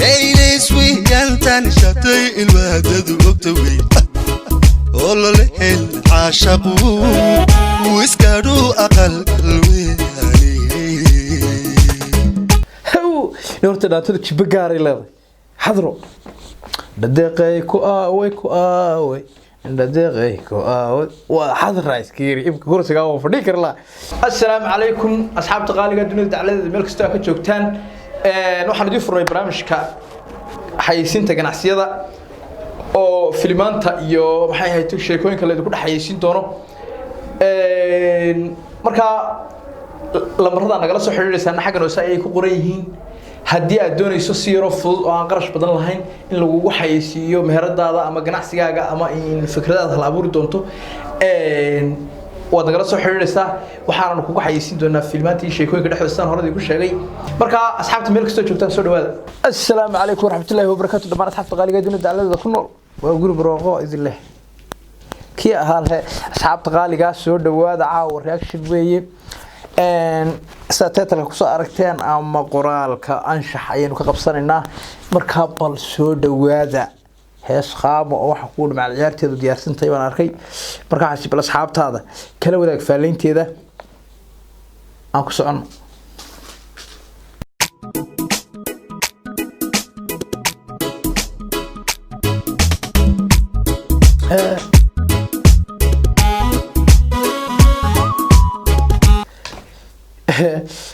ليس ويان تاني شاطئ الوهدد وقتوي والله لحل عاشقو ويسكروا أقل قلبي هو نورت داتك بقاري لا حضروا دقيقة كو دقيقة كو وحضر رايس كيري يمكن كورسي قاوم فديكر الله. السلام عليكم أصحاب تقاليد الدنيا على الملك ستاك جوجتان waxaan idin furay barnaamijka xayeysiinta ganacsiyada oo filmaanta iyo maxay ahayd sheekooyinka la isku dhaxayeysiin doono marka lambarada nagala soo xiriiraysan xaggan oo ay ku qoran yihiin haddii aad doonayso si yar oo fudud oo aan qarash badan lahayn in lagu xayeysiiyo meheradaada ama ganacsigaaga ama in fikradaada la abuuri doonto waad nagala soo xiriiraysaa waxaan kugu xayeysiin doonaa filmaantii sheekooyinka dhexdooda horadii ku sheegay marka asxaabta meel kasta joogtaan soo dhawaada. Assalaamu calaykum waraxmatullaahi wabarakaatuh dhamaan asxaabta qaaliga dunida dacalada ku nool waa guri barwaaqo idin leh kii ahaa asxaabta qaaliga soo dhawaada caawa reaction weeye saateetalka ku soo aragteen ama qoraalka anshax ayaynu ka qabsanaynaa marka bal soo dhawaada hees qaamo oo waxa ku dhimay ciyaarteedu diyaarsantay baan arkay marka xasib asxaabtaada kala wadaag faaleynteeda aan ku socono.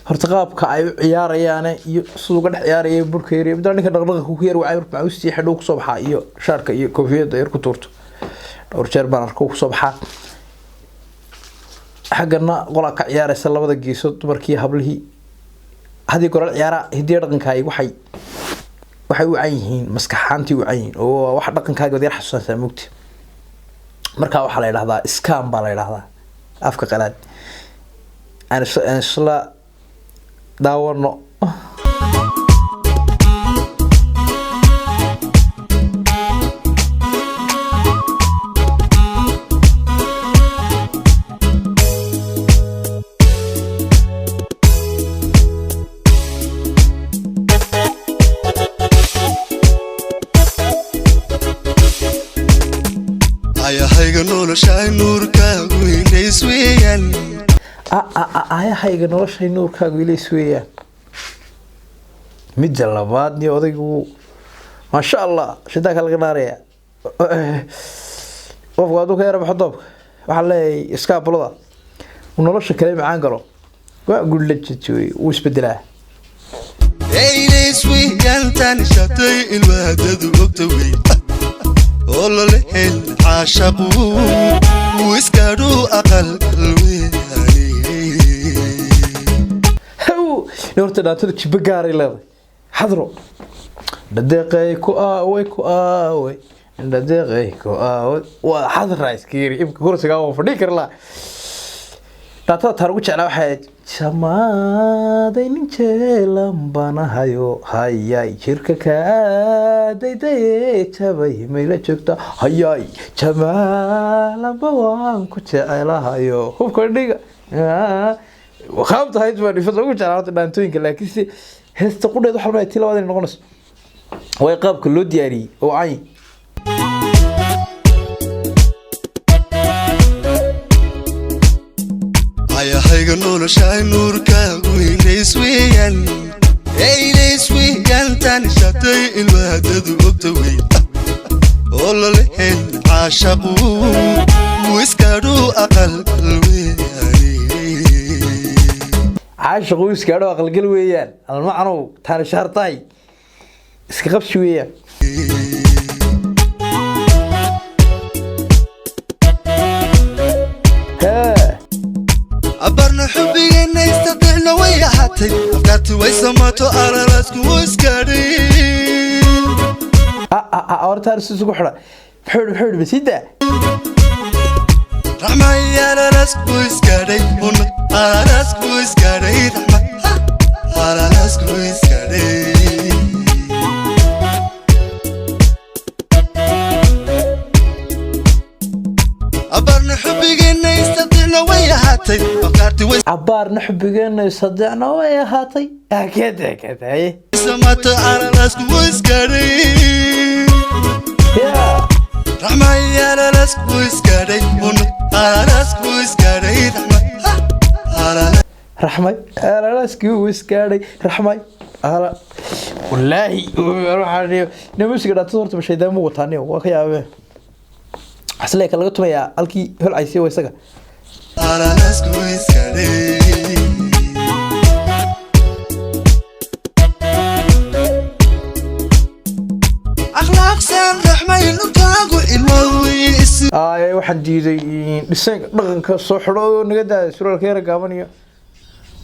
horta qaabka ay u ciyaarayaan iyo sidoo kale ciyaarayay burka yar iyo dadka dhaqdhaqaqa ku yar waxa uu si xidho ku soo baxaa iyo shaarka iyo koofiyada yar ku tuurto dhowr jeer baan arko ku soo baxaa xagana qolka ciyaaraysa labada geesood dumarkii hablihii hadii goral ciyaara hidii dhaqankaaga waxay u caan yihiin maskaxaantii u caan yihiin oo wax dhaqankaaga yar xasuusan mugti marka waxa la yiraahdaa scam baa la yiraahdaa afka qalaad أنا شلا داورنا يا هيك نور شاي نورك وينيس ويان hayga noloshay nuurkaagu ilays weeyaan mid labaad iyo odaygu ma sha Allah shidaaka laga dhaaraya qofku aad ka yar baxdoobka waxa leeyahay iska bulada nolosha kale macaan galo waa gudla jijooy uu isbedelaa ilays weeyaan tan shatay ilwaadadu ogtaway والله لحل عاشقو ويسكروا أقل قلبي نورت داتك بقاري لا حضروا دقيقة كو دقيقة كو وحضر رايس كيري يمكن كورسي قاوم فديكر لا داتا تاروج على واحد سمادي نجيلم بانا هاي شركك داي تبي ميلا جوجتا هاي جمال بوان كجعلا هايو هو كرديغا وخابت هاي جواني فترة جعلت دانتوينك لكن هستقول ده حرمة تلا وادي نقص ويقاب كله دياري وعين يا هيك نور شاي نورك وينيس ويان ليس ويان تاني شاطئ الوهدد وقتوي والله لحل عاشقو ويسكروا أقل قلبي عاشقو ويسكروا أقل قلبي المعنى تاني شرطاي اسكغب شوية عبرنا حبي إنه يستطيعنا ويا حتى أفكارتي ويسماتو على راسك ويسكري أورتها رسوسك وحرة بحول بسيدة رحمة على راسك ويسكري على راسك ويسكري رحمة على راسك ويسكري عبرنا حبي إنه يستطيعنا ويا حتى أفكارتي عبار نحبقنا يصدعنا ويا هاتي كده سمعت على راسك ويسكري isgaadhay raxmay ala wallaahi waxaan nabsiga dhaatay horta bashaydaan mu wataanay waa ka yaabay aslee ka laga tumayaa halkii hol ay sii waysaga alaasku iskaday akhlaaqsan raxmay lugaagu ilmawis ay waxaan diiday dhisay dhaqanka soo xidho naga daa suraalka yar gaaban iyo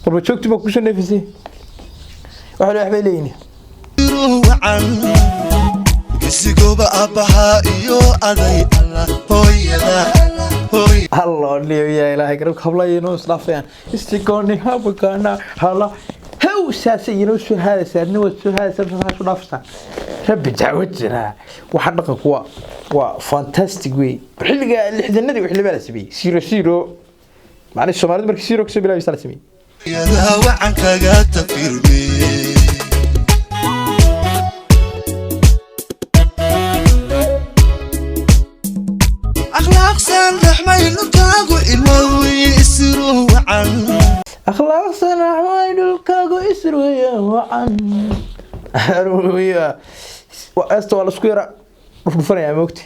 qurba joogti ma ku soo neefisay waxa la waxbay leeyeen ruucan isigooba abaha iyo aday alla hooyada hooy الله اللي يا إلهي قرب قبل ينوس لافيان استيقوني هابكانا هلا هو ساسي ينوس شو هذا سأنوس شو هذا سأنوس شو نفسه ربي تعودنا وحدقك هو فانتاستيك وي الحلقة اللي حد النادي وحلي بالي سبي سيرو معلش ما مرك سيرو كسب لا يسال سبي يا ذا وعنك قاعد تفيرني أخلاق رحمي لكاغو إلوي إسرو وعن أخلاق رحمي لكاغو إسرو وعن أرويا وأستوى السكيرة رفضنا يا موكتي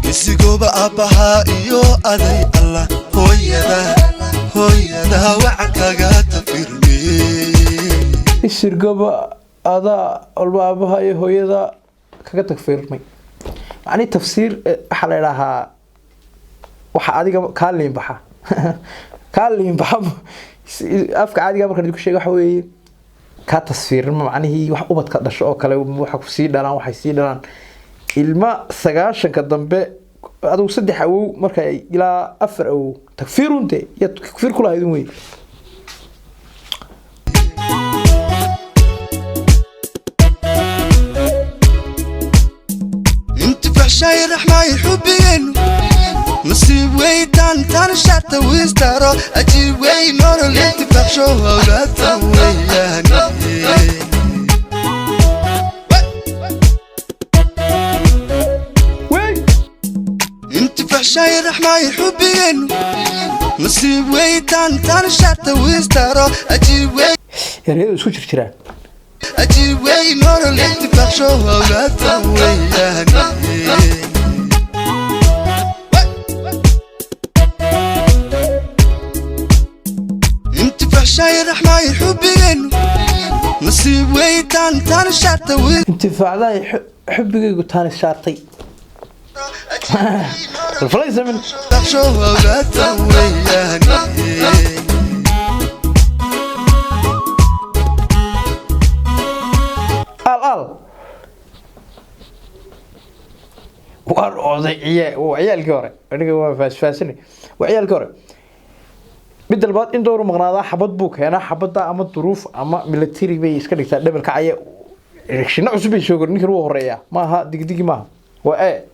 إسيقوبا أبها إيو أدي الله هويدا وعنك قاعد تفيرني إسيقوبا أدا أبها إيو هويدا كاغا تكفيرمي يعني تفسير حالي لها waxa adiga kaalin baxa afka adiga marka dib ku sheego waxa weeye ka tasfiir macnaheedu wax ubad ka dhasho oo kale waxa ku sii dhalaan waxay sii dhalaan ilma 9 ka dambe aduu 3 awow marka ilaa 4 awow takfiirunte ya takfiir kula haydin weey انت فحشاي رحماي حبين نصيب ويتان تان شاتا ويستارو أجيب وي نورو ليتي فحشو وغاتا وياني انت فحشاي رحماي حبين نصيب ويتان تان شاتا ويستارو أجيب وي يا ريت شو جرجران أجيب وي نورو ليتي فحشو وغاتا وياني شاي رحماي حبين نصيب ويتان تان شاتا ويت انتفاع ذا حبي قلتان الشارطي الفليس من شو وغاتا وياني وعيال كوري انا فاسفاسني وعيال كوري بدل بعد إن دور مغناطة حبط بوك هنا حبطة أما الظروف أما ملتيري بي إسكالك تقدم الكعية ركشنا عصبي شغل نكرو هرية ما ها دق ما وإيه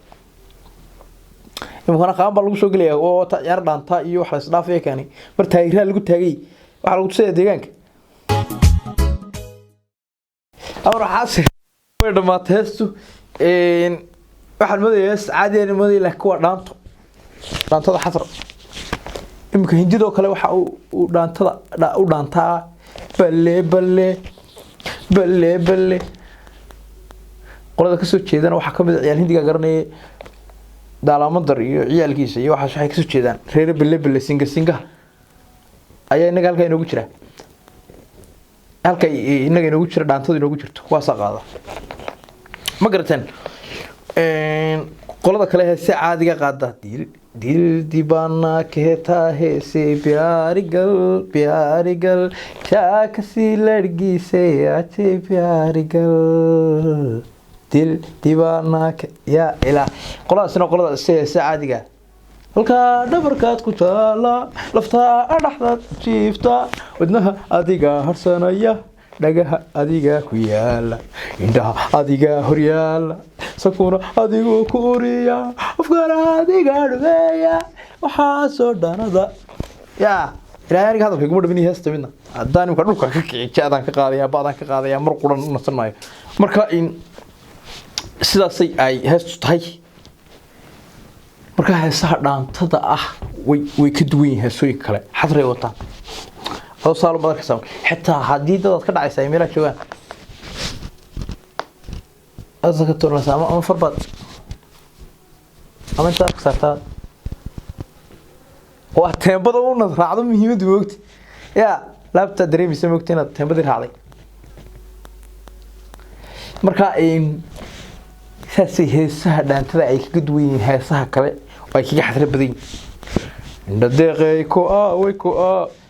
يمكن أنا بالو شغل يا أو تيار دانتا يو حرس دافع كاني برتايرها اللي قلت هاي وعلى قلت سيد ديجانك أو راح أصير ما تهستو إن واحد ماذا يس عادي أنا ماذا لكوا دانتو ده حصر imka hindidoo kale waxa uu dhaantaa balle qolada ka soo jeedana waxa kamid ah ciyaal hindiga garanay daalaamadar iyo ciyaalkiisa iyo waxa waxay ka soo jeedaan reer balle singa ayaa inaga halka inoogu jira dhaantadu inoogu jirto kuwaas qaada ma garateen qolada kale heese caadiga qaada दिल दीवाना कहता है से प्यार गल क्या किसी लड़की से अच्छे प्यार गल दिल दीवाना या इला قلنا से عادية halka dhabarkaad ku taala lafta dhaxda jiifta wadnaha adiga harsanaya dhagaha adiga ku yaala indhaha adiga horyaala sakuna adigu ku uriya afkana adiga dhubeeya waxa soo dhanada ya ilaahay hadalka kuma dhabin heesta midna hadaan imka dhulka ka kiciyo adan ka qaadaya baadan ka qaadaya mar quran u nasanaayo marka in sidaas ay heestu tahay marka heesaha dhaantada ah way ka duwan yihiin heesooyin kale xadray wataan هو صار بدك سام حتى حديد ضد كده عايز يميلك شو أذكر تقول لسام أما فربط أما أنت كسرتها وتنبض ونظر عظم مهم دوقت يا لا بتدري بيسمى وقتنا تنبض الحالي marka saasi heesaha dhaantada ay kaga duwan yihiin heesaha kale oo ay kaga xadra badan yihiin dadeeqay ku way ku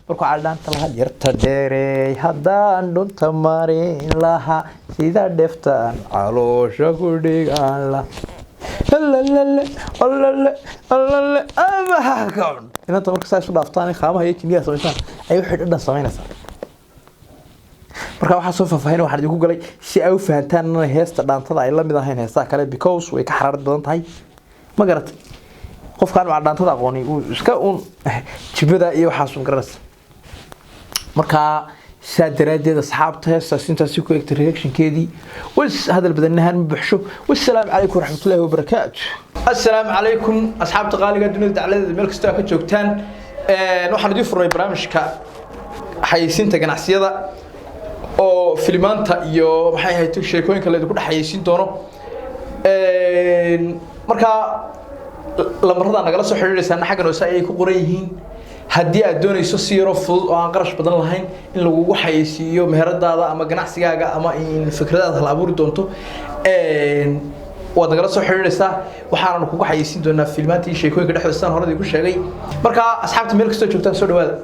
marka dhaanta laha yarta dheeray hadaan dhunta marin laha sida dheftaan caloosha ku dhigaan la la ama kawn inta marka saas u dhaaftaan qaamaha iyo kimiya samaysan ay wixii dhan samaynaysaa marka waxa soo faahfaahin waxa idinku galay si ay u fahantaan in heesta dhaantada ay la mid ahayn heesaha kale because way ka xaraarad badan tahay ma garat qofkan waa dhaantada aqooni uu iska jibada iyo waxa soo garas marka saadaradeeda asxaabta heesta intaasi ku eegtay reaction-keedii was hadal badanahan buuxsho wassalaamu calaykum waraxmatullaahi wabarakaatuh assalaamu calaykum asxaabta qaaliga dunida dacaladeeda meel kasta ka joogtaan waxaan idin furay barnaamijka xayeysiinta ganacsiyada oo filmaanta iyo waxay ahayd sheekooyinka la isku dhaxayeysin doono marka lamarada nagala soo xiriiraysan xaggan oo ay ku qoran yihiin hadii aad doonayso si yar oo fudud oo aan qarash badan lahayn in lagu xayeysiiyo meheradaada ama ganacsigaaga ama in fikradaada la abuuri doonto waad nagala soo xiriiraysaa waxaana kugu xayeysin doonaa filmaantii sheekooyinka dhexdiisa hore ku sheegay marka asxaabta meel kasta joogtaan soo dhawaada